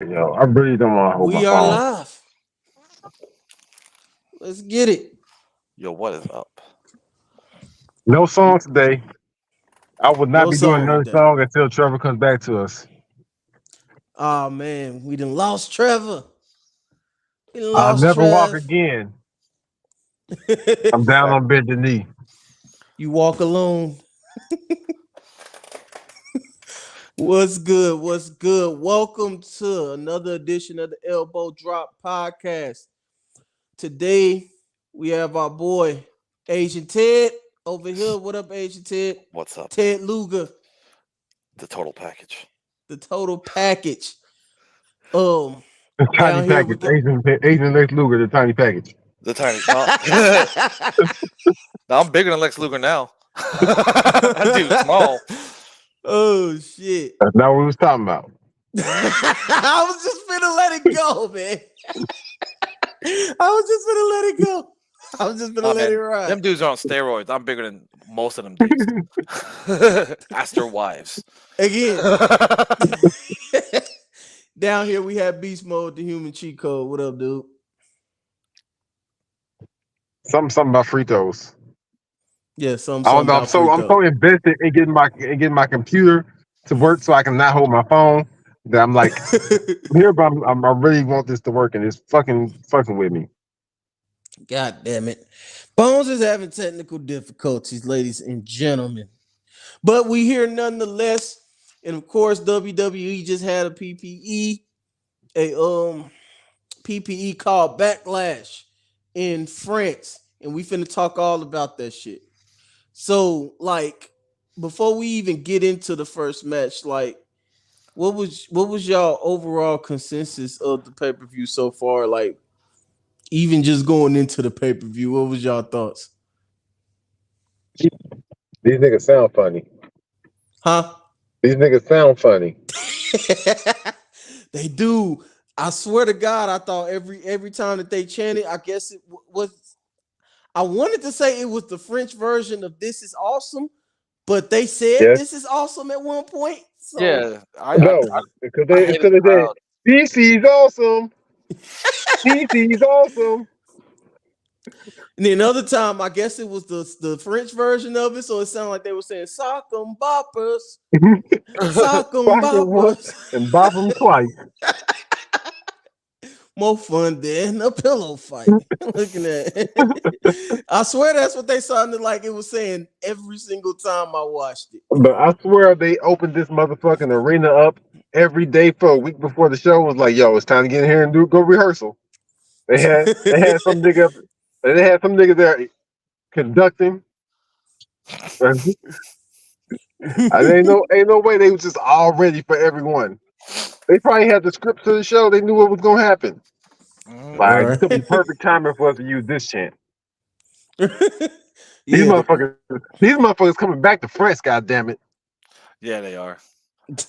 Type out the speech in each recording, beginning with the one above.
Yo, I really don't want to hold my We are phone. live. Let's get it. Yo, what is up? No song today. I would not No be doing song another today. song until Trevor comes back to us. Oh man, we done lost Trevor. We done I'll lost never walk Trev. again. I'm down on bended knee. You walk alone. What's good? What's good? Welcome to another edition of the Elbow Drop Podcast. Today we have our boy Asian Ted over here. What up, Asian Ted? What's up? Ted Luger, The total package. the total package. The tiny Down here we package. got. Asian Lex Luger, the tiny package. The tiny. Now I'm bigger than Lex Luger now. Dude, small. Oh shit. That's not what we was talking about. I was just finna let it go, man. I was just finna let it go. I was just gonna Nah, let man. it ride. Them dudes are on steroids. I'm bigger than most of them dudes. Ask their wives. Again, down here we have Beast Mode, the human cheat code. What up, dude? Something about free throws. Yeah, I something don't know. about free I'm throw. so invested in getting my computer to work so I can not hold my phone that I'm like here, but I really want this to work and it's fucking with me. God damn it. Bones is having technical difficulties, ladies and gentlemen. But we here nonetheless. And of course, WWE just had a PPE called Backlash in France. And we finna talk all about that shit. So, like, before we even get into the first match, like, what was y'all overall consensus of the pay-per-view so far? Like, even just going into the pay-per-view, what was y'all thoughts? These niggas sound funny. Huh? These niggas sound funny. They do. I swear to God, I thought every time that they chanted, I guess it was. I wanted to say it was the French version of "This is awesome," but they said Yes. "This is awesome" at one point. So Yeah, No, because I it's hated the because they said crowd. DC's awesome. DC's awesome. and then another time, I guess it was the French version of it, so it sounded like they were saying "Sock 'em boppers, sock 'em Bop 'em once boppers." and bop 'em twice. More fun than a pillow fight. Looking at it. I swear that's what they sounded like it was saying every single time I watched it. But I swear they opened this motherfucking arena up every day for a week before the show. Was like, yo, it's time to get in here and go rehearsal. They had some nigga they had some nigga there conducting. And ain't no way they was just all ready for everyone. They probably had the script to the show. They knew what was gonna happen. Like, this Or could be perfect timing for us to use this chant. These yeah, motherfuckers coming back to France. God damn it! Yeah, they are.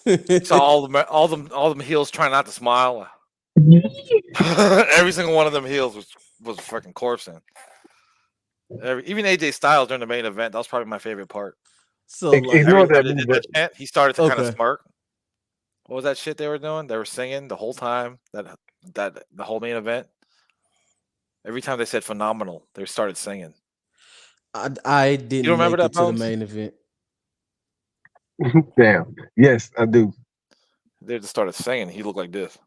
You saw all them heels trying not to smile. Every single one of them heels was a freaking corpsing. Even AJ Styles during the main event, that was probably my favorite part. so like Ignore Every that time they move, did but that chant, he started to kind of okay. smirk. What was that shit they were doing? They were singing the whole time. That the whole main event. Every time they said phenomenal, they started singing. I You don't didn't remember make that, it to the Bones? main event. damn. Yes, I do. They just started singing. He looked like this.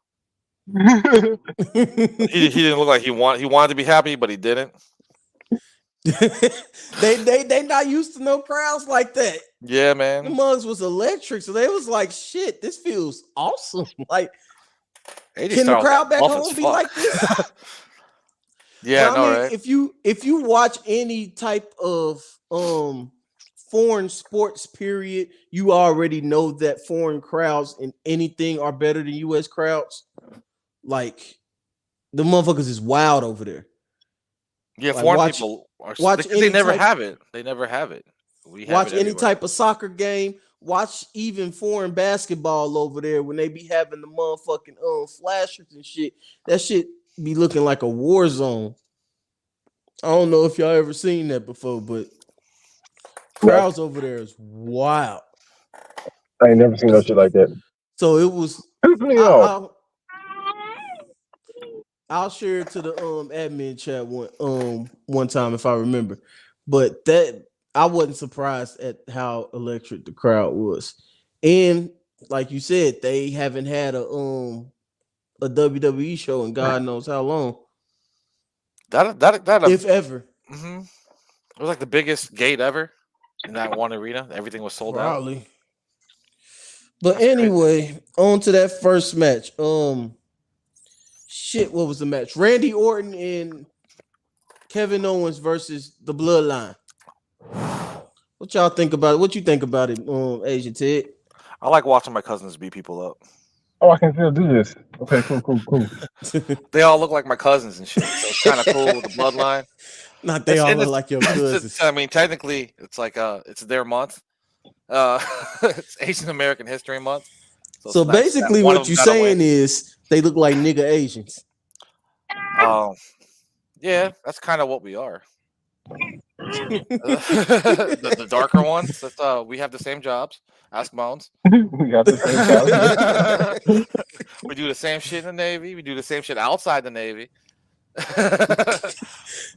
He didn't look like he wanted to be happy, but he didn't. they not used to no crowds like that. Yeah, The man. mugs was electric, so they was like, "Shit, this feels awesome." Like, AJ can the Styles crowd got back buff as home be fuck. like this? Yeah, But I I know, mean, right? if you watch any type of foreign sports period, you already know that foreign crowds in anything are better than US crowds. Like, the motherfuckers is wild over there. Yeah, Like, foreign people are watch because they any never type have it. They never have it. We have watch it any everywhere. type of soccer game, watch even foreign basketball over there when they be having the motherfucking flashers and shit. That shit be looking like a war zone. I don't know if y'all ever seen that before, but No, crowds over there is wild. I ain't never seen no shit like that. So it was Piss me I, off. I'll share it to the admin chat one time if I remember. But that I wasn't surprised at how electric the crowd was. And like you said, they haven't had a WWE show in God knows how long, That if ever. hmm It was like the biggest gate ever in that one arena. Everything was sold out. Probably. But That's crazy. anyway, on to that first match. Shit, what was the match? Randy Orton and Kevin Owens versus the Bloodline. What y'all think about it? What you think about it, Asian Ted? I like watching my cousins beat people up. Oh, I can still do this. Okay, cool. They all look like my cousins and shit, so it's kind of cool with the bloodline. Not they all And look like your cousins. I mean, technically, it's like it's their month. It's Asian American History Month. So So it's nice that basically, one of what them you got a win. saying is they look like nigga Asians. Yeah, that's kind of what we are. The darker ones. That's we have the same jobs. Ask Bones. We got the same job. We do the same shit in the Navy. We do the same shit outside the Navy. I mean,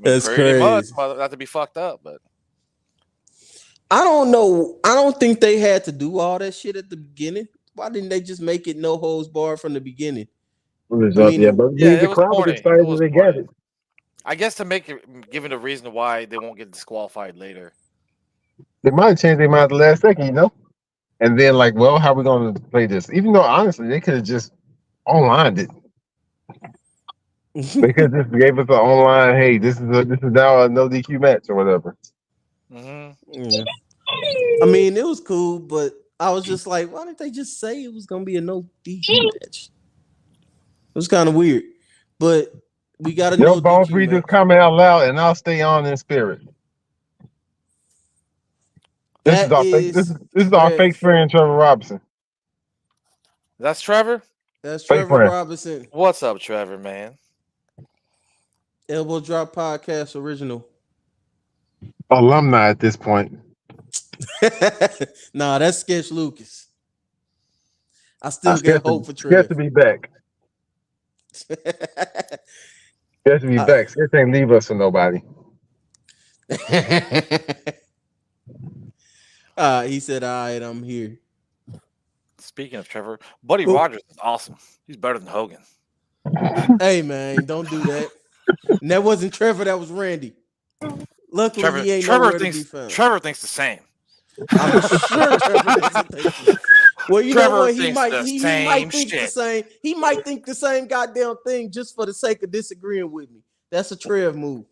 That's pretty much, crazy. not to be fucked up, but I don't know. I don't think they had to do all that shit at the beginning. Why didn't they just make it no holds barred from the beginning? I mean, Yeah, but yeah, the it was crowd was corny. excited It when was they got corny. it. I guess to make it, given a reason why they won't get disqualified later. They might have changed their mind at the last second, you know? And then, like, well, how are we going to play this? Even though, honestly, they could have just online it. They could have just gave us an online, hey, this is now a no DQ match or whatever. yeah. I mean, it was cool, but I was just like, why didn't they just say it was gonna be a no DQ match? It was kind of weird, but we got a no Bones, DQ read this match. comment out loud, and I'll stay on in spirit. This is That our fake. is This is our fake friend Trevor Robinson. That's Trevor. That's Fake Trevor friend. Robinson, What's up, Trevor, man? Elbow Drop Podcast original. Alumni at this point. Nah, that's Sketch Lucas. I still got hope for Sketch Trev. to be back. Sketch to be back. Sketch ain't leave us for nobody. He said, all right, I'm here. Speaking of Trevor, Buddy Rogers is awesome. He's better than Hogan. Hey, man, don't do that. And that wasn't Trevor, that was Randy. Luckily, he ain't nowhere to be found. Trevor thinks the same. I'm sure Trevor doesn't think so. Well, you know what? He might think the same. He might think the same goddamn thing just for the sake of disagreeing with me. That's a Trev move.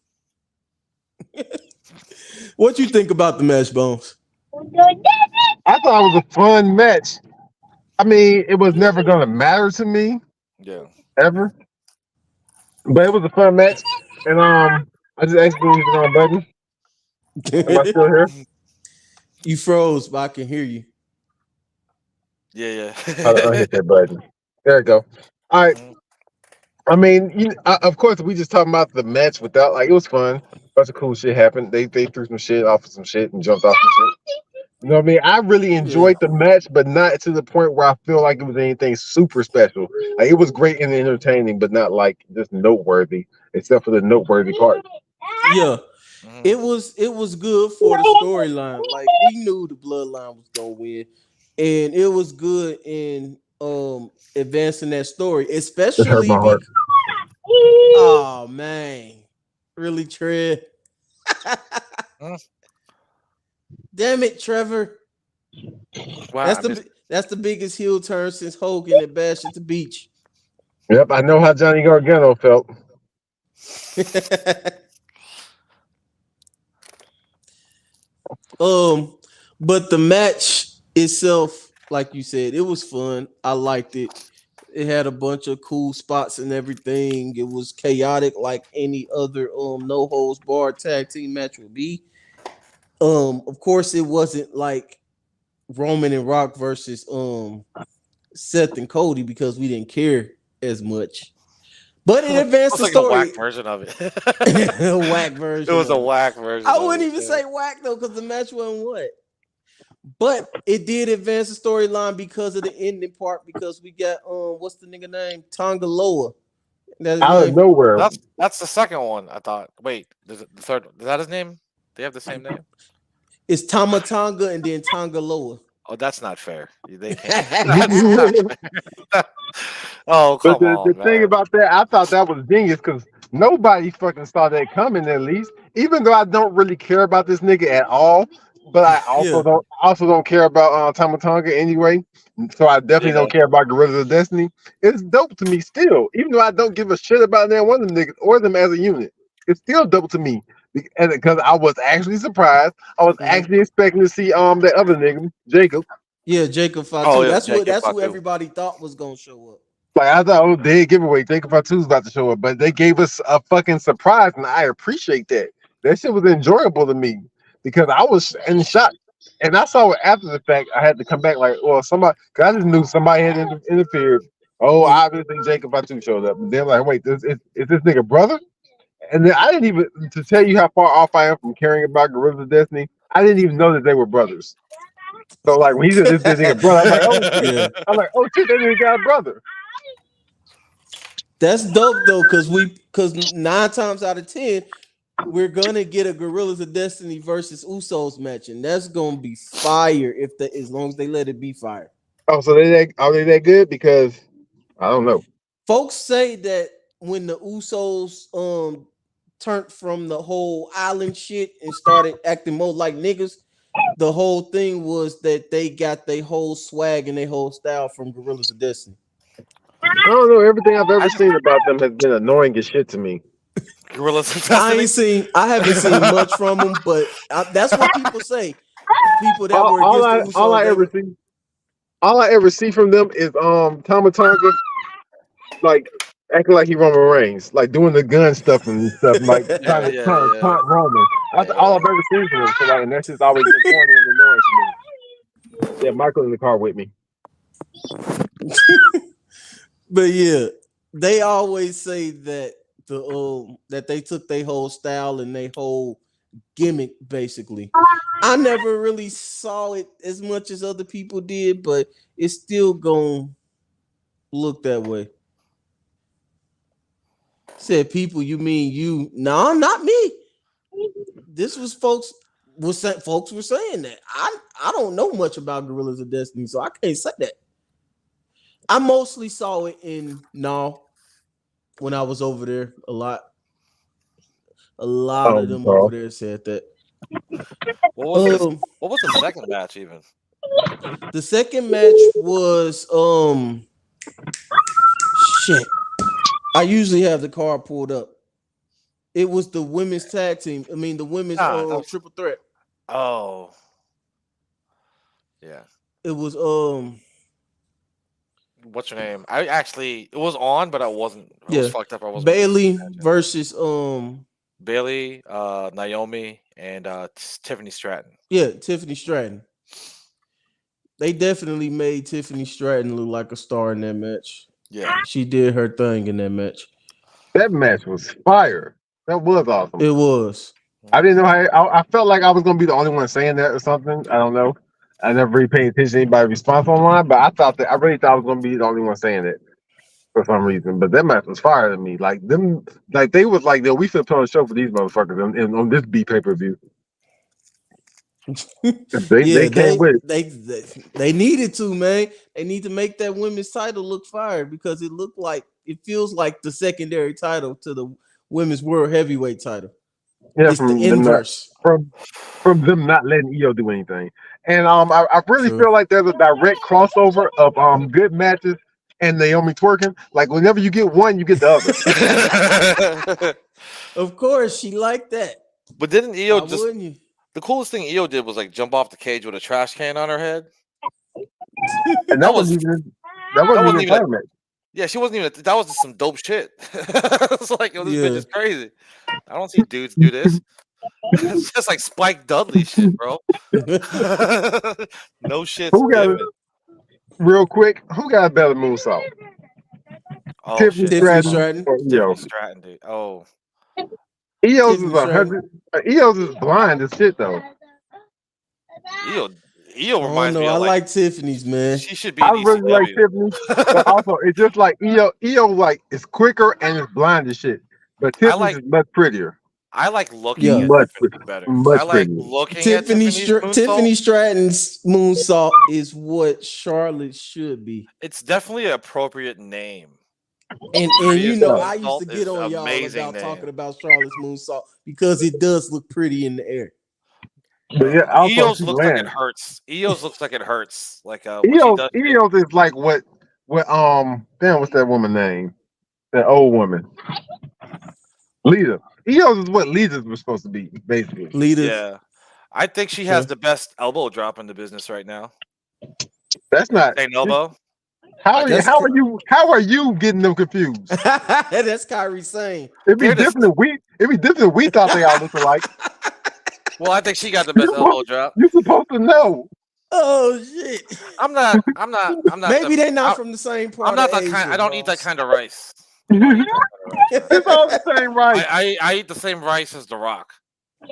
What you think about the match, Bones? I thought it was a fun match. I mean, it was never gonna matter to me. Yeah. Ever. But it was a fun match. And I just accidentally hit the wrong button. Am I still here? You froze, but I can hear you. Yeah. I hit that button. There we go. All right. I mean, of course, we just talking about the match without, like, it was fun. A bunch of cool shit happened. They threw some shit off of some shit and jumped off some shit. You know what I mean? I really enjoyed the match, but not to the point where I feel like it was anything super special. Like, it was great and entertaining, but not like just noteworthy, except for the noteworthy part. Yeah. It was good for the storyline. Like, we knew the Bloodline was gonna win, and it was good in advancing that story, especially oh man, really, Trev? Damn it, Trevor! Wow, that's the biggest heel turn since Hogan at Bash at the Beach. Yep, I know how Johnny Gargano felt. But the match itself, like you said, it was fun. I liked it. It had a bunch of cool spots and everything. It was chaotic like any other no holds barred tag team match would be. Of course, it wasn't like Roman and Rock versus Seth and Cody because we didn't care as much. But it advanced the story. A whack version of it. A whack version. It was a whack version. I wouldn't even say whack though, because the match wasn't what. But it did advance the storyline because of the ending part. Because we got what's the nigga name? Tongaloa. That's his Out of name. nowhere. That's the second one. I thought. Wait, the third. Is that his name? They have the same name. It's Tama Tonga and then Tonga Loa. Oh, that's not fair. They can't. That's not fair. Oh, But come the on, thing man. about that, I thought that was genius because nobody fucking saw that coming. At least, even though I don't really care about this nigga at all, but I Yeah. also don't care about Tama Tonga anyway. So I definitely Yeah. don't care about Gorillas of Destiny. It's dope to me still, even though I don't give a shit about that one of them niggas or them as a unit. It's still dope to me because I was actually surprised. I was Mhm. actually expecting to see that other nigga Jacob. Yeah, Jacob Oh, Fatu. yeah, That's what. Jacob That's who Fatu. everybody thought was gonna show up. Like I thought, oh, dead giveaway. Think about two's about to show up, but they gave us a fucking surprise, and I appreciate that. That shit was enjoyable to me because I was in shock, and I saw it after the fact. I had to come back like, well, somebody, cause I just knew somebody had interfered. Oh, Mhm. obviously Jacob Batu showed up, and then like, wait, is this nigga brother? And then I didn't even to tell you how far off I am from caring about Gorillas of Destiny. I didn't even know that they were brothers. So like when he said this nigga brother, I'm like, oh shit. Yeah, I'm like, oh shit, that nigga got a brother. that's dope though, because 9 times out of 10, we're gonna get a Gorillas of Destiny versus Usos match, and that's gonna be fire if the as long as they let it be fire. Oh, so are they that good? Because I don't know. Folks say that when the Usos turned from the whole island shit and started acting more like niggas, the whole thing was that they got their whole swag and their whole style from Gorillas of Destiny. I don't know. Everything I've I ever just seen about them has been annoying as shit to me. Gorillas of I Destiny. ain't seen, I haven't seen much from them, but that's what people say. People that were All against the I all Usos, I they ever were, see all I ever see from them is Tama Tonga like acting like he Roman Reigns, like doing the gun stuff and stuff, like Yeah, yeah, trying to yeah, taunt Roman. That's all yeah. I've ever seen from them. So like, and that's just always been corny and annoying to me. Yeah, Michael in the car with me. but yeah, they always say that that they took their whole style and their whole gimmick basically. I never really saw it as much as other people did, but it's still gonna look that way. Said people, you mean you? No, not me. This was folks were saying that. I don't know much about Gorillas of Destiny, so I can't say that. I mostly saw it in No when I was over there a lot. A lot of them over Carl. there said that. What was this? Um, What was the second match even? the second match was shit. I usually have the card pulled up. It was the women's tag team. I mean, the women's Ah, that was. triple threat. Oh, yeah. It was What's your name? I actually it was on, but I wasn't. I was yeah, fucked up. I wasn't really paying Bailey attention. versus Bailey, Naomi, and Tiffany Stratton. yeah, Tiffany Stratton. They definitely made Tiffany Stratton look like a star in that match. Yeah. She did her thing in that match. That match was fire. That was awesome. It was. I didn't know how. I felt like I was gonna be the only one saying that or something. I don't know. I never really paid attention to anybody's response online, but I really thought I was gonna be the only one saying it for some reason. But that match was fire to me. Like them, like they was like, "Yo, we should put on a show for these motherfuckers on this B pay-per-view." They Yeah, came with it. they needed to, man. They need to make that women's title look fire because it feels like the secondary title to the women's world heavyweight title. Yeah, It's the inverse. from them not letting EO do anything. And I really True. feel like there's a direct crossover of good matches and Naomi twerking. Like whenever you get one, you get the other. Of course, she liked that. But didn't Io Why just wouldn't you? the coolest thing Io did was like jump off the cage with a trash can on her head? And That was that that wasn't wasn't even even a, part of it. yeah, she wasn't even that was just some dope shit. It's like, yo, this bitch Yeah. is crazy. I don't see dudes do this. It's just like Spike Dudley shit, bro. No shit's Who got it given. real quick? Who got a better moonsault? Oh Tiffany shit, Tiffany Stratton Stratton. or Tiffany EO? Stratton, dude. Oh, EO's is Tiffany Stratton. 100. EO's is blind as shit though. Io Io I don't reminds me know. I of like Tiffany's, man. she should be I in really like ECW. Tiffany, but also it's just like EO like it's quicker and it's blind as shit. But I Tiffany's like is much prettier. I like looking Yeah. at Much Tiffany's better. I much like prettier. looking at Tiffany's moonsault. Tiffany Stratton's moonsault is what Charlotte should be. It's definitely an appropriate name. And Prettiest I used to moonsault get is on y'all amazing about name. talking about Charlotte's moonsault because it does look pretty in the air. But yeah, also Eos she looks like it lands. hurts. Eos looks like it hurts. Like when she does it. EOS is like what damn what's that woman name? That old woman. Lita. EOS is what Lita was supposed to be, basically. Leaders. Yeah. I think she has the best elbow drop in the business right now. That's not Same elbow. how That's how are you getting them confused? That's Kyrie saying. It'd be They're the different if we thought they all looked alike. Well, I think she got the best elbow drop. You're supposed to know. Oh shit. I'm not. Maybe they're not from the same part. I'm not of that kind. Asia, I don't eat that boss. kind of rice. It's all the same rice. I eat the same rice as The Rock.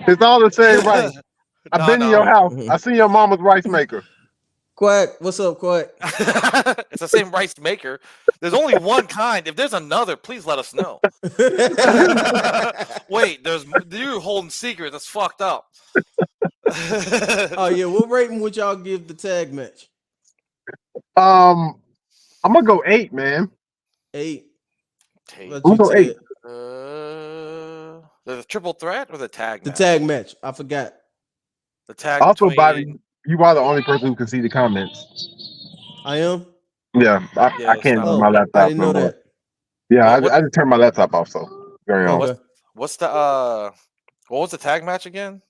It's all the same rice. I've been in your house. I seen your mama's rice maker. Quack, what's up, Quack? It's the same rice maker. There's only one kind. If there's another, please let us know. Wait, you're holding secrets. That's fucked up. Oh yeah, what rating would y'all give the tag match? I'm gonna go 8, man. 8. Tate. I'm gonna go 8. The triple threat or the tag The match? tag match. I forgot. The tag Also, between... Bobby, you are the only person who can see the comments. I am. Yeah, I can't use my laptop. I didn't know that. Yeah, I just turned my laptop off. So very on. Okay. What's the what was the tag match again?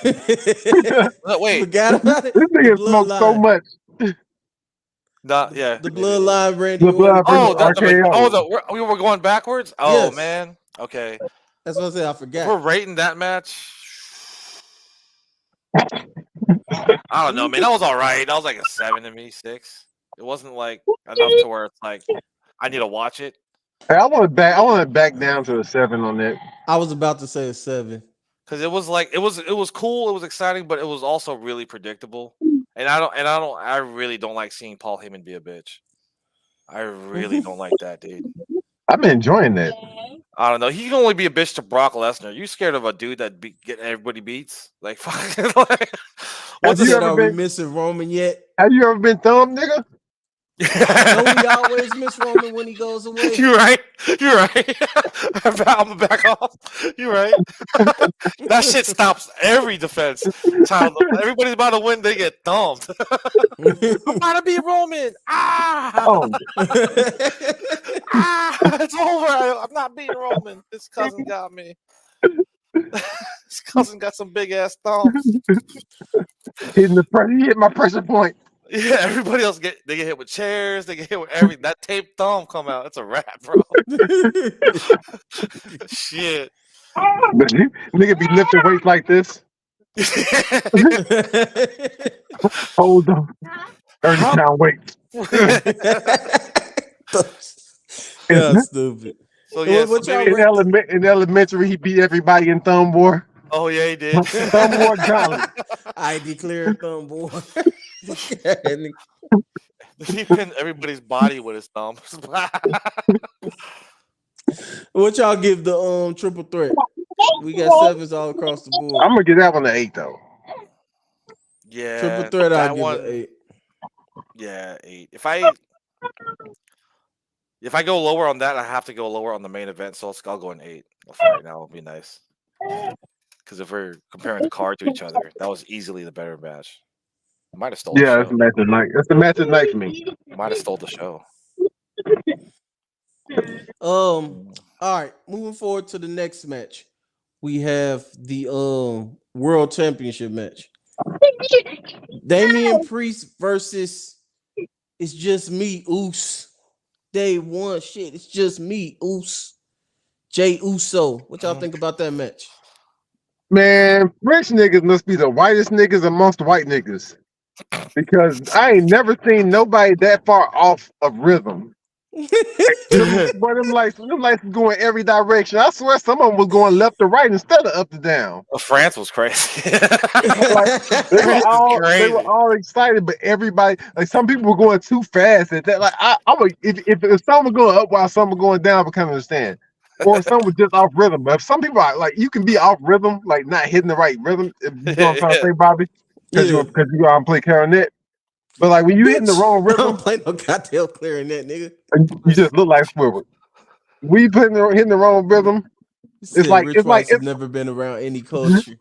No, wait, Forgot about it. This nigga smoked so much. yeah. The bloodline, Randy. The blood Orton. RKO. We were going backwards. Oh Yes. man. Okay. That's what I said. I If forgot. we're rating that match. I don't know, man. That was all right. That was like a 7 to me, 6. It wasn't like enough to where it's like I need to watch it. Hey, I want to back down to a 7 on that. I was about to say a 7. Because it was like it was cool, it was exciting, but it was also really predictable. And I really don't like seeing Paul Heyman be a bitch. I really don't like that, dude. I've been enjoying that. I don't know. He can only be a bitch to Brock Lesnar. You scared of a dude that get everybody beats? Like fucking like. What's you that? ever Are we been- missing Roman yet? Have you ever been thumbed, nigga? Don't we always miss Roman when he goes away? You're right. You're right. I'm gonna back off. You're right. That shit stops every defense. Everybody's about to win, they get thumped. I'm about to be Roman. Oh, It's over. I'm not beating Roman. This cousin got me. This cousin got some big ass thumbs. he hit my pressure point. Yeah, everybody else they get hit with chairs, they get hit with everything. That taped thumb come out. It's a wrap, bro. Shit. But nigga be lifting weights like this. Hold on. 30-pound weights. That's stupid. So yeah, What y'all in elementary, he beat everybody in thumb war. oh yeah, he did. Thumb war Johnny. I declare thumb boy. He pinned everybody's body with his thumbs. What y'all give the triple threat? We got 7s all across the board. I'm gonna get that one an 8 though. Yeah, Triple threat, that I'll give one. it 8. Yeah, 8. If I go lower on that, I have to go lower on the main event. So I'll go an 8. For right now, it'll be nice. Because if we're comparing the card to each other, that was easily the better match. Might have stole. Yeah, the that's the match of night. That's the match of night for me. Might have stole the show. All right, moving forward to the next match. We have the World Championship match. Damian Priest versus It's Just Me, Oos. Day 1. Shit, it's just me, Oos. Jay Uso. What y'all think about that match? Man, rich niggas must be the whitest niggas amongst white niggas. Because I ain't never seen nobody that far off of rhythm. Them lights was going every direction. I swear some of them was going left to right instead of up to down. Well, France was crazy. Like France is they were crazy. all excited, but everybody like some people were going too fast at that. Like I would if some were going up while some were going down, I can understand. Or some was just off rhythm. But if some people are like you can be off rhythm, like not hitting the right rhythm. If you know what I'm trying to Yeah. say, Bobby, because Yeah. you play clarinet. But like when you hitting the Bitch, wrong I don't rhythm, play no goddamn clarinet, nigga. you just look like Swivel. We hitting the wrong rhythm. You It's said like Rich it's like Ross has never been around any culture.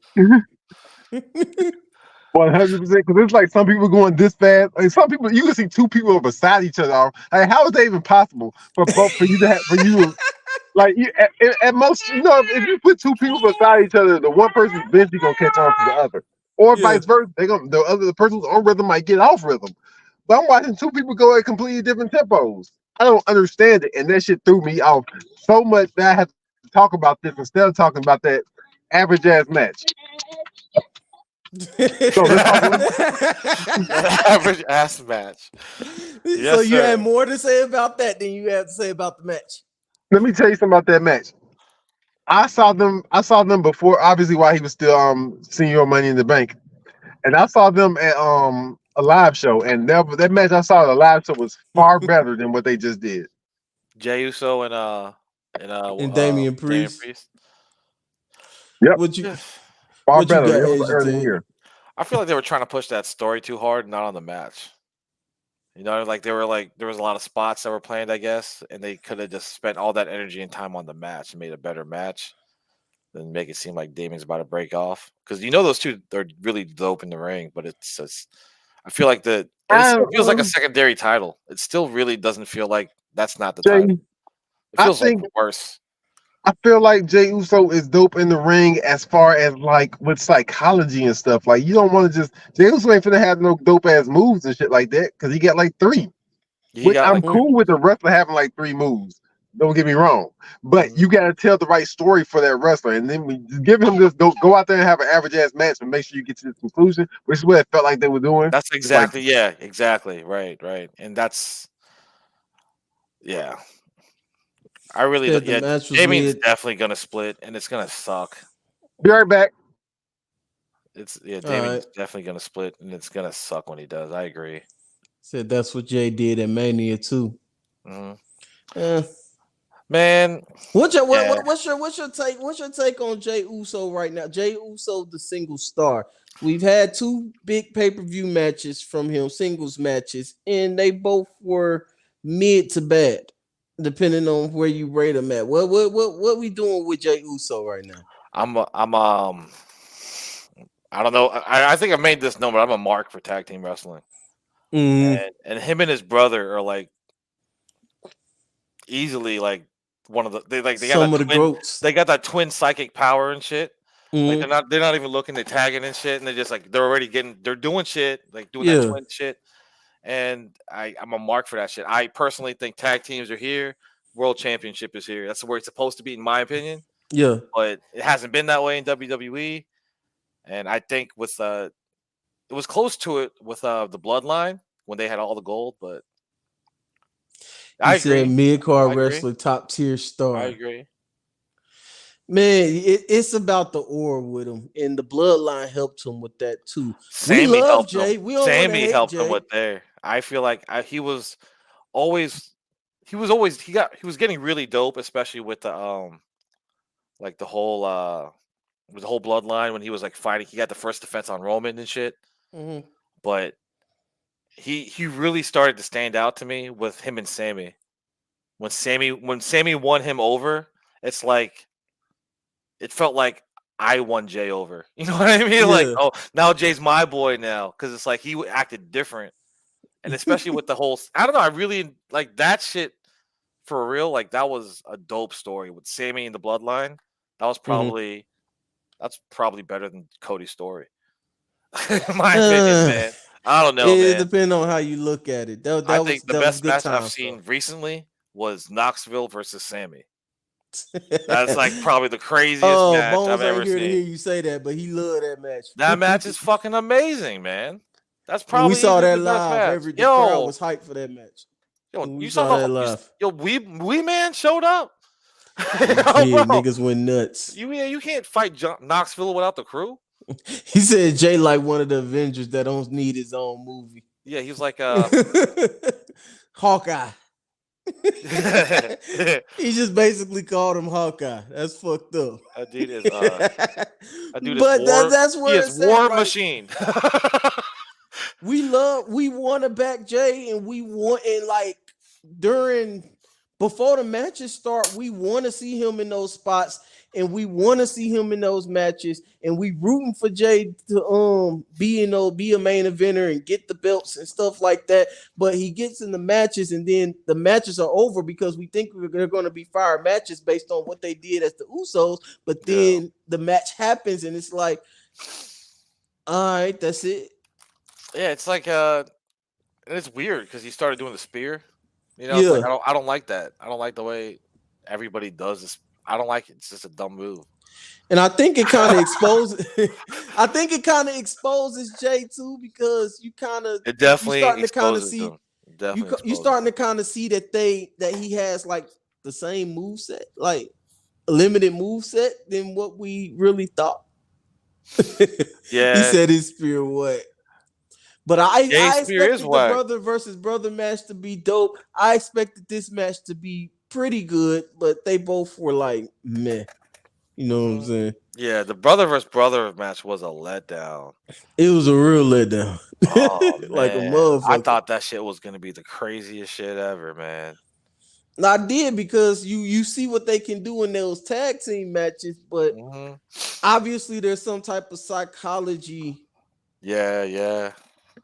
100% because it's like some people going this fast. Like some people, you can see two people beside each other. Like how is that even possible for you to have for you like you at most if you put two people beside each other, the one person's eventually gonna catch on to the other, or Yeah. vice versa. The person who's on rhythm might get off rhythm. But I'm watching two people go at completely different tempos. I don't understand it, and that shit threw me off so much that I had to talk about this instead of talking about that average ass match. So let's talk. Average ass match. So Yes, you had sir. more to say about that than you had to say about the match. Let me tell you something about that match. I saw them. I saw them before, obviously, while he was still senior Money in the Bank, and I saw them at a live show, and that match I saw at a live show was far better than what they just did. Jey Uso and And Damian Damian Priest. Priest. Yep, What you Yeah. far what you better. got, It was Asian early in the Ted? year. I feel like they were trying to push that story too hard, not on the match. Like they were like there was a lot of spots that were planned, I guess, and they could have just spent all that energy and time on the match and made a better match than make it seem like Damian's about to break off. Because those two are really dope in the ring, but it's just I feel like and it I still feels like a secondary title. It still really doesn't feel like that's not the title. Jay, It I feels like think worse. I feel like Jey Uso is dope in the ring as far as like with psychology and stuff. Like you don't want to just Jey Uso ain't finna have no dope ass moves and shit like that because he got like three. He Which got I'm like Mm, cool with the wrestler having like three moves. Don't get me wrong, but mhm. you got to tell the right story for that wrestler, and then we give him this. Go out there and have an average ass match, and make sure you get to this conclusion, which is what it felt like they were doing. that's It's like exactly yeah, exactly. Right. And that's yeah. I really Said the yeah, match was Damien's mid. definitely gonna split and it's gonna suck. be right back. It's All right. Damien's definitely gonna split and it's gonna suck when he does. I agree. Said that's what Jay did at Mania too. Mhm. Eh. Man, What's your yeah. what's your take on Jay Uso right now? Jay Uso, the single star. We've had two big pay-per-view matches from him, singles matches, and they both were mid to bad, depending on where you rate them at. What we doing with Jay Uso right now? I'm I don't know. I think I made this number. I'm a mark for tag team wrestling. Mm, And him and his brother are like easily like one of they got some that of the twin goats. they got that twin psychic power and shit. Like Mm, they're not even looking, they're tagging and shit, and they're just like they're doing shit, like doing that yeah, twin shit. And I'm a mark for that shit. I personally think tag teams are here. World Championship is here. That's where it's supposed to be, in my opinion. yeah. But it hasn't been that way in WWE. And I think it was close to it with the Bloodline when they had all the gold. But He I said agree. mid card I agree. wrestler, top tier I star. agree. Man, it's about the aura with him, and the bloodline helped him with that too. We Sammy love helped him. Jay. We don't want to Sammy hate helped him Jay. with there. I feel like always he was always he was getting really dope, especially with the like the whole bloodline when he was like fighting. He got the first defense on Roman and shit. Mhm. But he really started to stand out to me with him and Sammy. When Sammy won him over, it's like it felt like I won Jay over. You know what I mean? Like, Yeah. oh, now Jay's my boy now because it's like he acted different, and especially with the whole. I don't know. I really like that shit for real. Like that was a dope story with Sammy and the Bloodline. That was Mhm. that's probably better than Cody's story, in my opinion, Uh, man. I don't know, it man. depends on how you look at it. I think the That was best good match I've times though. seen recently was Knoxville versus Sammy. That's like probably the craziest Oh, match I've Bones ain't ever here to hear seen. you say that, but he loved that match. That match is fucking amazing, man. That's When we probably saw easily that the best live, match. the crowd Yo, was hyped for that match. Yo, We you saw saw the that live. Wee Man showed up. He Oh, did. bro, Niggas went nuts. you can't fight Knoxville without the crew. He said Jay like one of the Avengers that don't need his own movie. Yeah, he was like Hawkeye. that He just basically called him Hawkeye. That's fucked up. dude is that dude is But war. that's He where is it's at. war Like, machine. we want to back Jay, and we want, and like before the matches start, we want to see him in those spots, and we want to see him in those matches, and we rooting for Jay to be a main eventer and get the belts and stuff like that. But he gets in the matches, and then the matches are over because we think they're going to be fire matches based on what they did as the Usos. But then the match happens, and it's like, all right, that's it. Yeah, it's like it's weird because he started doing the spear. You know, it's like I don't like that. I don't like the way everybody does this. I don't like it. It's just a dumb move. And I think it kind of exposes. I think it kind of exposes Jay too, because you kind of it definitely starting to kind of exposes see. them. Definitely You starting to kind of see that he has like the same move set, like a limited move set than what we really thought. Yeah, he said his spear what. But I expected the whack. brother versus brother match to be dope. I expected this match to be pretty good, but they both were like meh. You know what I'm saying? Yeah, the brother versus brother match was a letdown. It was a real letdown. Oh, like a man. motherfucker. I thought that shit was gonna be the craziest shit ever, man. I did, because you see what they can do in those tag team matches, but obviously there's some type of psychology. Yeah.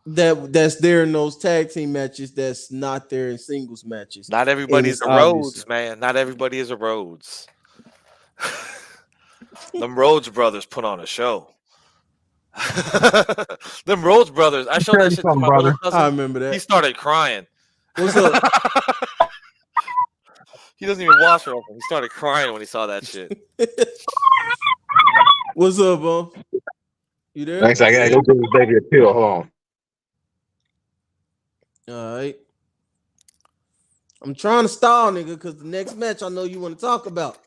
That's there in those tag team matches that's not there in singles matches. Not everybody's a Rhodes, man. Not everybody is a Rhodes. Them Rhodes brothers put on a show. Them Rhodes brothers. I showed that shit to my little cousin. I remember that. He started crying. What's up? He doesn't even wash her open. He started crying when he saw that shit. What's up, bro? You there? Thanks. I gotta go get this baby a pill. Hold on. All right. I'm trying to stall, nigga, because the next match I know you want to talk about.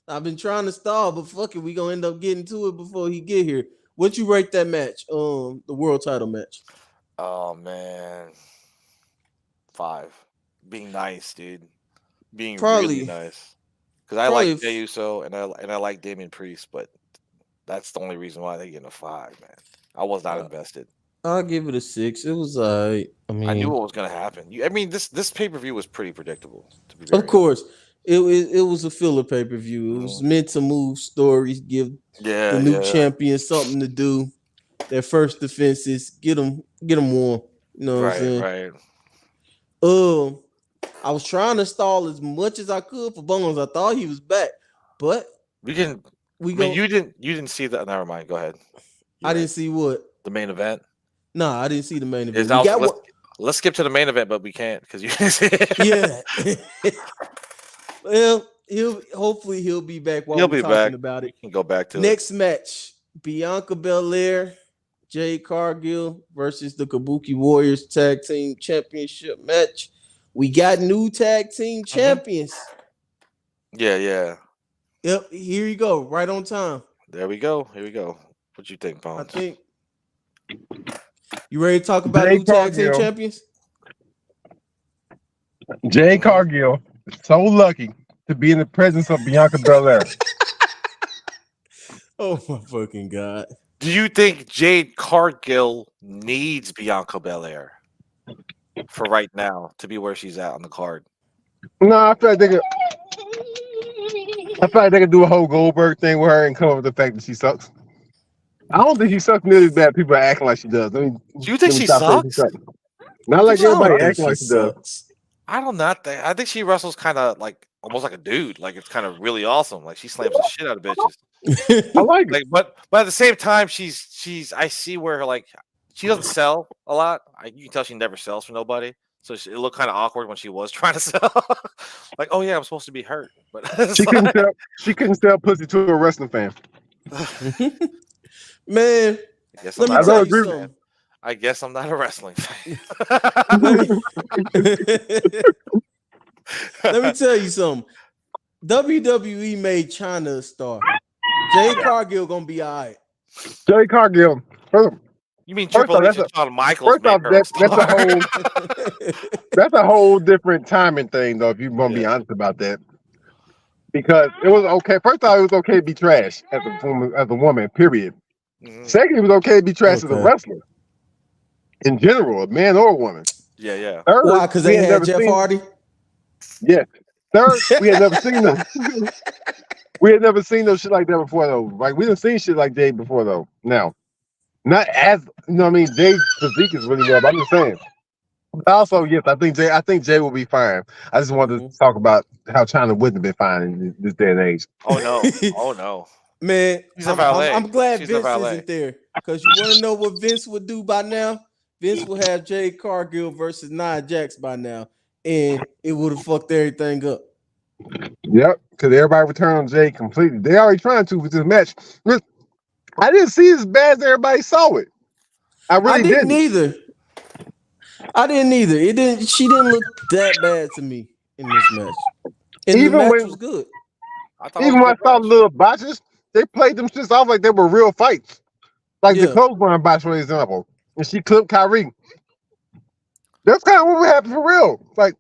I've been trying to stall, but fuck it, we gonna end up getting to it before he get here. What you rate that match? The world title match. Oh man, 5. Being nice, dude. Being really nice. Because I like Jey Uso and I like Damian Priest, but that's the only reason why they get a 5, man. I was not invested. I'll give it a 6. It was alright. I mean, I knew what was gonna happen. This pay-per-view was pretty predictable. To be of course. It was a filler pay-per-view. It was meant to move stories, give the new champion something to do. Their first defenses, get them warm. You know what I'm saying? Right. I was trying to stall as much as I could for Bones. I thought he was back, but you didn't see that. Never mind. Go ahead. I didn't see what? The main event. No, I didn't see the main event. Let's skip to the main event, but we can't because you didn't see it. Yeah. Well, hopefully he'll be back while we're talking about it. We can go back to next match: Bianca Belair, Jade Cargill versus the Kabuki Warriors Tag Team Championship match. We got new tag team champions. Yeah. Yep, here you go, right on time. There we go. Here we go. What you think, Bones? I think you ready to talk about new tag team champions? Jade Cargill is so lucky to be in the presence of Bianca Belair. Oh my fucking God. Do you think Jade Cargill needs Bianca Belair for right now to be where she's at on the card? No, I feel like they could do a whole Goldberg thing with her and cover the fact that she sucks. I don't think she sucks nearly as bad. People are acting like she does. Do you think she sucks? Not like everybody acting like she does. I don't not think. I think she wrestles kind of like almost like a dude. Like it's kind of really awesome. Like she slams the shit out of bitches. I like it. But at the same time, she's. I see where like she doesn't sell a lot. You can tell she never sells for nobody. So it looked kind of awkward when she was trying to sell. Like, oh yeah, I'm supposed to be hurt, but she couldn't sell pussy to a wrestling fan. Man, let me tell you something. I guess I'm not a wrestling fan. Let me let me tell you something. WWE made China a star. Jade Cargill gonna be all right. Jerry Cargill. You mean First Triple off, H and Shawn Michaels first made off her a that's a star? whole that's a whole different timing thing though. If you're gonna be Yeah. honest about that, because it was okay. First off, it was okay to be trash as a woman. Period. Mhm. Second, it was okay to be trash as a Okay. wrestler in general, a man or a woman. Yeah, yeah. Third, Why? Because we they had had never Jeff seen. Hardy. Yes. Third, we had never seen them. We had never seen no shit like that before though. Like we didn't see shit like Jay before though. Now, not as you know, what I mean, Jay's physique is really well. But I'm just saying. Also, yes, I think Jay will be fine. I just wanted Mhm. to talk about how China wouldn't have been fine in this day and age. Oh no. Oh no. Man, She's a I'm valet. glad She's a Vince valet. isn't there because you want to know what Vince would do by now. Vince will have Jade Cargill versus Nia Jax by now, and it would have fucked everything up. Yep, because everybody returned on Jay completely. They already trying to with this match. Look, I didn't see it as bad as everybody saw it. I I really didn't didn't. either. I didn't either. It didn't. She didn't look that bad to me in this match, and the Even match when was good. I thought it was even a when I good saw match. little botches, they played them shits off like they were real fights. Like the Yeah. clothesline botch, for example. And she clipped Kyrie. That's kind of what would happen for real. Like,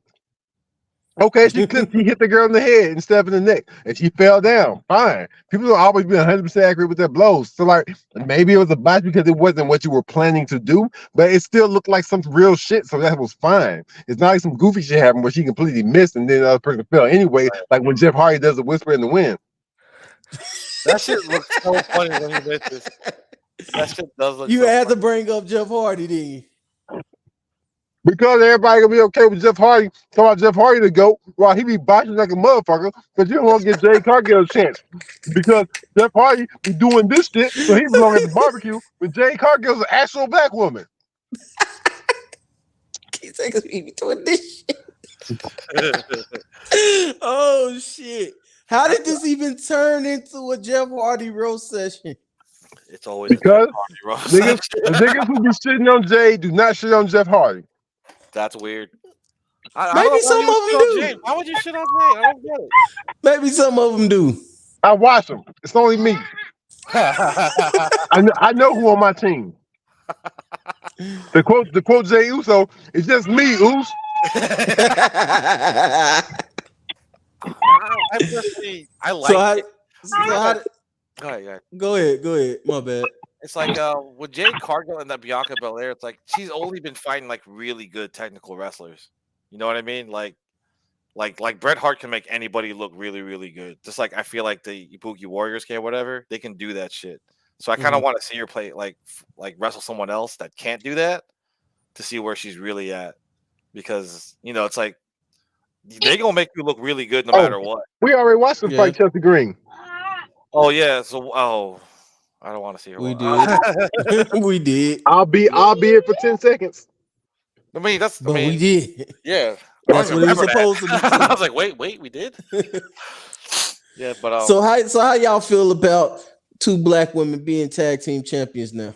okay, she hit the girl in the head instead of in the neck, and she fell down. Fine. People don't always be 100% accurate with their blows. So like, maybe it was a botch because it wasn't what you were planning to do, but it still looked like some real shit. So that was fine. It's not like some goofy shit happened where she completely missed and then the other person fell anyway. Like when Jeff Hardy does a whisper in the wind. That shit looks so funny when he misses. That shit does look You so had to funny. bring up Jeff Hardy, didn't you? Because everybody gonna be okay with Jeff Hardy, talk about Jeff Hardy to go while he be botching like a motherfucker, but you don't want to give Jay Cargill a chance. Because Jeff Hardy be doing this shit, so he belong at the barbecue when Jay Cargill's an actual black woman. Can't take us between this shit. Oh shit. How did this even turn into a Jeff Hardy roast session? It's always a Jeff Because Hardy roast. the niggas who be shitting on Jay do not shit on Jeff Hardy. That's weird. I don't Maybe know why some you would of shit them on do. Jay. Why would you shit on Jay? I don't get it. Maybe some of them do. I watch them. It's only me. I know who on my team. The quote Jay Uso, it's just me, Us. I personally, I so like how, it. so how did, Go ahead, go ahead. go ahead. My bad. It's like with Jade Cargill and that Bianca Belair, it's like she's only been fighting like really good technical wrestlers. You know what I mean? Like Bret Hart can make anybody look really, really good. Just like I feel like the Ibuki Warriors can, whatever, they can do that shit. So I kind of Mhm. want to see her play like wrestle someone else that can't do that to see where she's really at. Because it's like they gonna make you look really good no Oh, matter what. we already watched them Yeah, fight Chelsea Green. Oh yeah, so I don't want to see her. we did. We did. I'll be it for 10 seconds. But we did. Yeah. I don't That's even what it was remember that. supposed to be I too. was like, wait, we did? Yeah, but So how y'all feel about two black women being tag team champions now?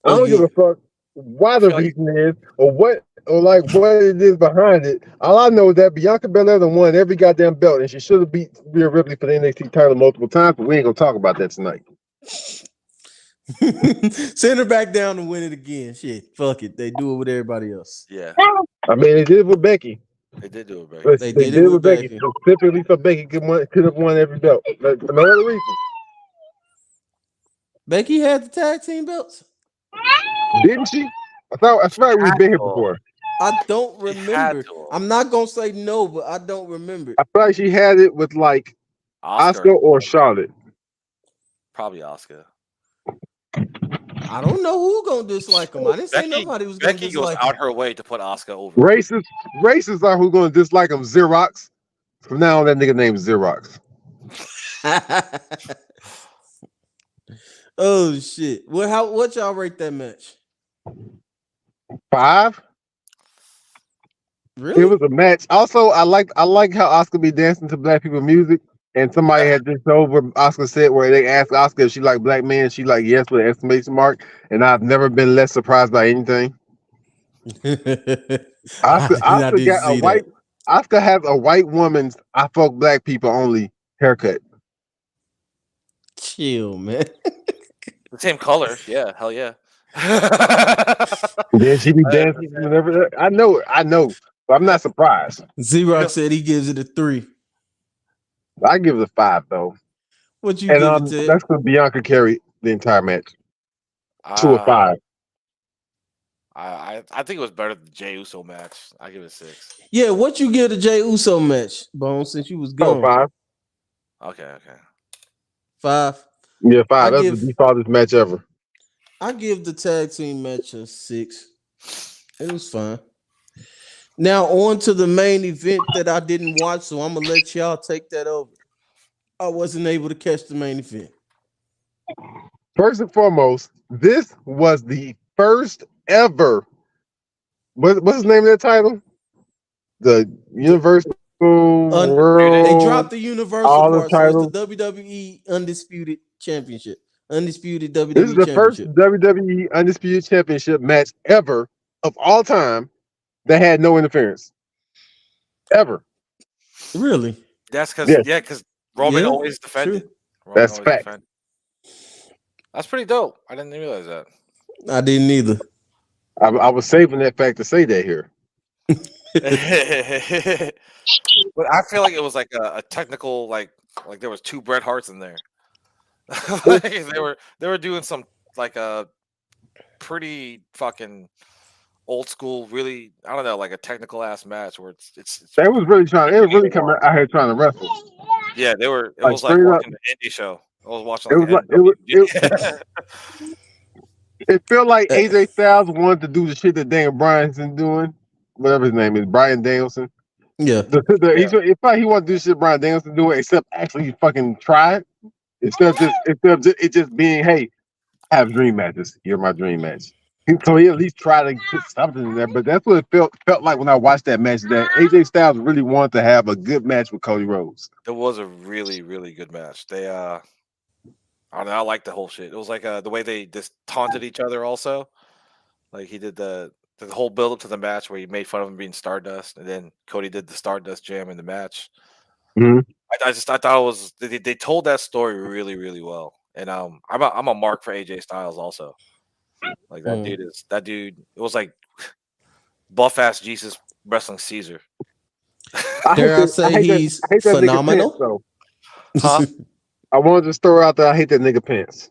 I don't give a Again. fuck why I the feel like reason is or like what it is behind it. All I know is that Bianca Belair done won every goddamn belt, and she should have beat Rhea Ripley for the NXT title multiple times, but we ain't gonna talk about that tonight. Send her back down and win it again. Shit. Fuck it. They do it with everybody else. yeah, I mean, they did it with Becky. they did do it, bro. They They did did it it with with Becky Becky. specifically so Becky could have won every belt. Like, for no other reason. Becky had the tag team belts. Didn't she? I swear we've been here to. before. I don't She had remember. to. I'm not gonna say no, but I don't remember. I feel like she had it with like Oscar or Charlotte. Probably Oscar. I don't know who gonna dislike them. I didn't say Nobody nobody was gonna Becky goes dislike out her way to put Oscar over. Racists are who gonna dislike him. Xerox. From now on, that nigga name is Xerox. them. Oh shit. What y'all rate that match? 5. Really? It was a match. Also, I like how Oscar be dancing to black people music. and somebody had this over Oscar said where they asked Oscar if she like black men. She like yes with an exclamation mark. And I've never been less surprised by anything. I Oscar didn't got a see white. that. Oscar has a white woman's "I fuck black people only" haircut. Chill, man. The same color. Yeah, hell yeah. And then she be dancing whenever. I know, but I'm not surprised. Z-Rock said he gives it a 3. I give it a 5 though, What you and give it, Ted? that's because Bianca carried the entire match to a Uh, 5. I think it was better than the Jey Uso match. I give it a 6. Yeah, what you give the Jey Uso match, Bone, since you was Oh, gone? 5. Okay. 5. Yeah, I 5. That's the give defaultest match ever. I give the tag team match a 6. It was fine. Now on to the main event that I didn't watch, so I'm gonna let y'all take that over. I wasn't able to catch the main event. First and foremost, this was the first ever. What's the name of that title? The The Universal they World, dropped the universal all the part, so it's the titles. WWE Undisputed Championship, Undisputed This is WWE the first Championship. WWE Undisputed Championship match ever of all time that had no interference. Ever. Really? That's because Yes, because Roman Yeah, always true. defended. Roman that's always fact. defended. That's pretty dope. I didn't realize that. I didn't either. I was saving that fact to say that here. But I feel like it was like a technical like there was 2 Bret Harts in there. Which, Like, they were doing some like a pretty fucking old school, really I don't know, like a technical ass match where it's they was really trying. They was really really coming long. out here trying to wrestle. Yeah, they were. It Like was like straight up. watching the indie show. I was watching It like was like an it. It felt like Uh, AJ Styles wanted to do the shit that Daniel Bryan's been doing. Whatever his name is, Brian Danielson. yeah. Yeah. It felt like he wanted to do shit Brian Danielson doing, except actually fucking try it. Instead of it just being, hey, I have dream matches. You're my dream match. So he at least tried to put something in there. But that's what it felt like when I watched that match. That AJ Styles really wanted to have a good match with Cody Rhodes. It was a really, really good match. They I don't know, I like the whole shit. It was like the way they just taunted each other also. Like he did the whole build up to the match where he made fun of him being Stardust, and then Cody did the Stardust jam in the match. Mhm. I thought it was they told that story really, really well. And I'm a mark for AJ Styles also. Like that Mm. dude. It was like buff ass Jesus wrestling Caesar. Dare I say he's I hate that nigga pants phenomenal? though. Huh? I wanted to throw out that I hate that nigga pants.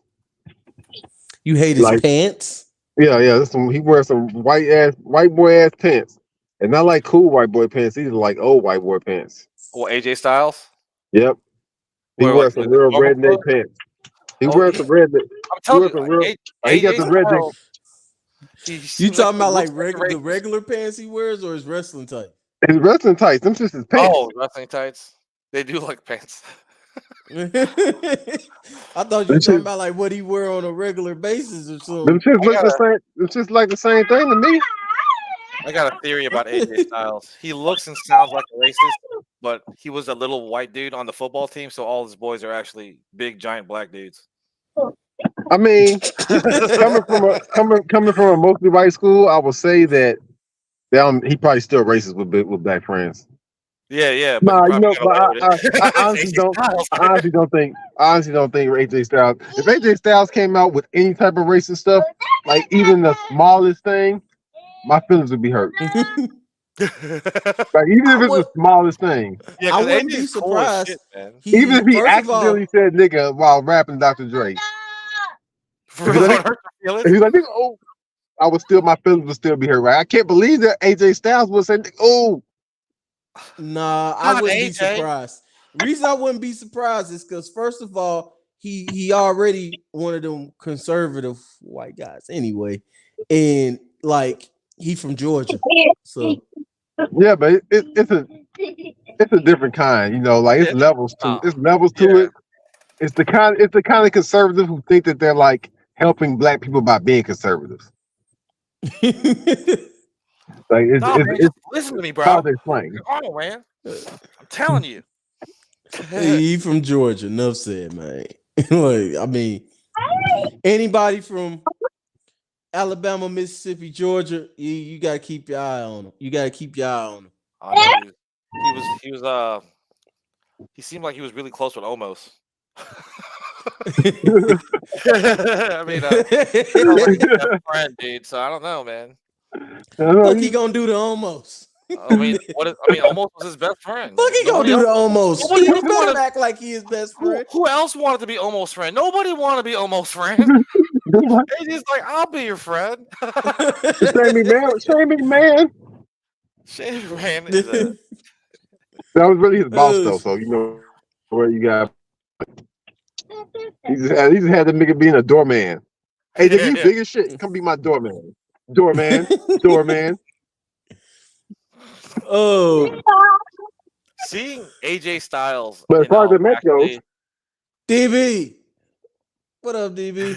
You hate his Like, pants? yeah, he wears some white boy ass pants. And not like cool white boy pants, these are like old white boy pants. Well, AJ Styles. Yep. He Where wears like some the real normal redneck clothes? pants. He Oh, wears some redneck. I'm He telling wears you, some like, real he got AJ the redneck. Styles. He You seems like talking he about like looks like a the racist. regular pants he wears or his wrestling type? His wrestling tights, them just his pants. Oh, wrestling tights. They do like pants. I thought you Them were talking shit, about like what he wear on a regular basis or them something. shit I look got the a same. It's just like the same thing to me. I got a theory about AJ Styles. He looks and sounds like a racist, but he was a little white dude on the football team, so all his boys are actually big giant black dudes. I mean, coming from a mostly white school, I would say that he probably still racist with black friends. Yeah, but he Nah, probably got but away with I it. It's honestly AJ don't. Styles. I honestly don't think AJ Styles. If AJ Styles came out with any type of racist stuff, like even the smallest thing, my feelings would be hurt. Like even I if it's the would smallest thing, Yeah, I because wouldn't be AJ's cool as surprised. shit, man. even if he First of accidentally all, said nigga while rapping Dr. Dre, For if real, he's don't like, hurt your if feelings. he's like, nigga, oh, my feelings would still be hurt. Right? I can't believe that AJ Styles would say, oh, nah, I Not wouldn't be AJ. surprised. Reason I wouldn't be surprised is because first of all, he already one of them conservative white guys anyway, and like he from Georgia, so yeah, but it's a different kind, you know, like Yeah, it's levels to yeah. it. It's the kind of conservatives who think that they're like helping black people by being conservatives. Like No, man, just it's listen to me, hard bro. to explain. Oh, man. I'm telling you. He from Georgia. Enough said, man. Like, I mean, anybody from Alabama, Mississippi, Georgia, you gotta keep your eye on him. You gotta keep your eye on him. I know he seemed like he was really close with Omos. I mean, like his best friend, dude. So I don't know, man. Fuck he gonna do the almost. I mean, Omos was his best friend. Fuck he gonna do the almost. Nobody He else better wanted- act like he his best friend. Who else wanted to be Omos' friend? Nobody wanted to be Omos' friend. AJ's like, I'll be your friend. Shane McMahon. Shane McMahon is a That was really his boss though, so you know where you got. He just had the nigga being a doorman. Hey, nigga, you big as shit. Come be my doorman. Doorman. Oh, seeing AJ Styles. But as far as the match goes, DB. What up, DB?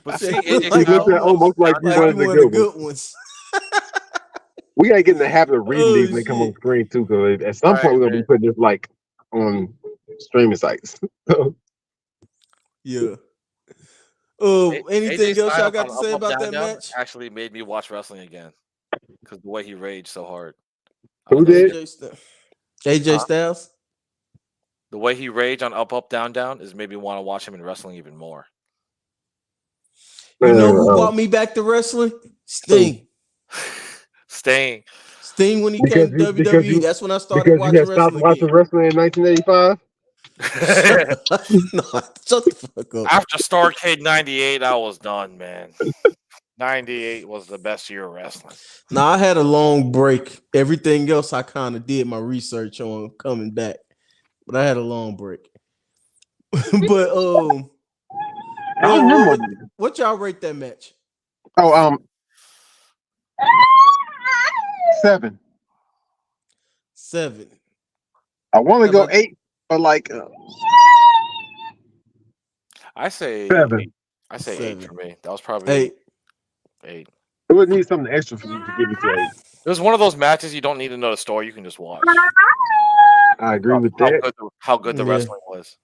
But seeing Like, AJ Styles almost like you like wanted you the one of the good good ones. We gotta get in the habit of reading these when they come shit. on screen too, because at some point we're gonna be putting this like on streaming sites. Yeah. Oh, anything AJ else y'all Styles got on to say Up, Up, about Down, that Down match? actually made me watch wrestling again because the way he raged so hard. Who did? AJ Styles. The way he raged on Up, Up, Down, Down is made me want to watch him in wrestling even more. You know who brought me back to wrestling? Sting. Sting when he came to WWE. That's when I started watching wrestling. Watching wrestling in 1985. No, shut the fuck up. After Starrcade '98, I was done, man. '98 was the best year of wrestling. Now I had a long break. Everything else I kind of did my research on coming back, but I had a long break. But I don't remember. What y'all rate that match? Oh, 7. 7. I want to go 8, but like I say 7. 8. I say 8 for me. That was 8. 8. It would need something extra for you to give me to 8. It was one of those matches you don't need to know the story; you can just watch. I agree with that. How good the wrestling was.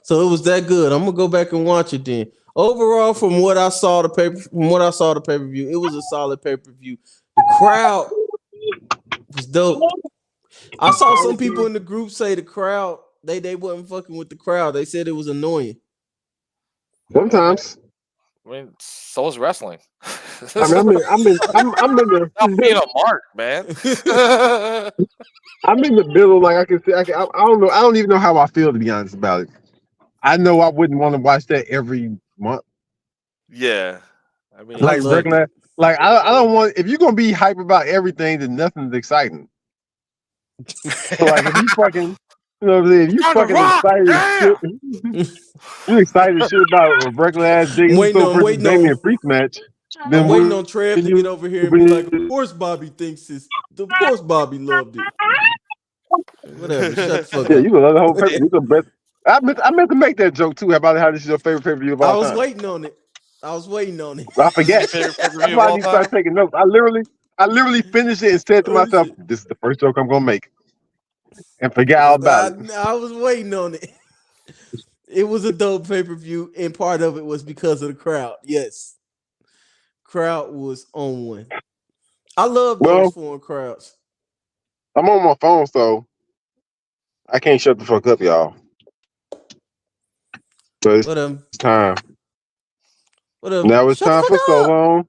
So it was that good. I'm gonna go back and watch it then. Overall, from what I saw the pay-per-view, it was a solid pay-per-view. The crowd was dope. I saw some people in the group say the crowd they wasn't fucking with the crowd. They said it was annoying. Sometimes. I mean, so is wrestling. I'm in the. Stop being a mark, man. I'm in the middle. Like I don't know. I don't even know how I feel, to be honest about it. I know I wouldn't want to watch that every month. Yeah, I mean, like regular. Like I don't want. If you're gonna be hype about everything, then nothing's exciting. So like if you fucking, you know what I'm saying? If you fucking excited, you excited shit about a regular ass Big Uso versus Damian Priest match. Then I'm waiting on Trev to get over here and be like, of course Bobby of course Bobby loved it. Whatever, shut the fuck up. Yeah, you love the whole pay-per-view. I meant to make that joke too about how this is your favorite pay-per-view of all time. I was waiting on it. I forget. That's why I need to start taking notes. I literally finished it and said to myself, "This is the first joke I'm gonna make," and forget all about it. I was waiting on it. It was a dope pay-per-view, and part of it was because of the crowd. Yes, crowd was on one. I love those foreign crowds. I'm on my phone, so I can't shut the fuck up, y'all. So it's time. Now it's time for so long.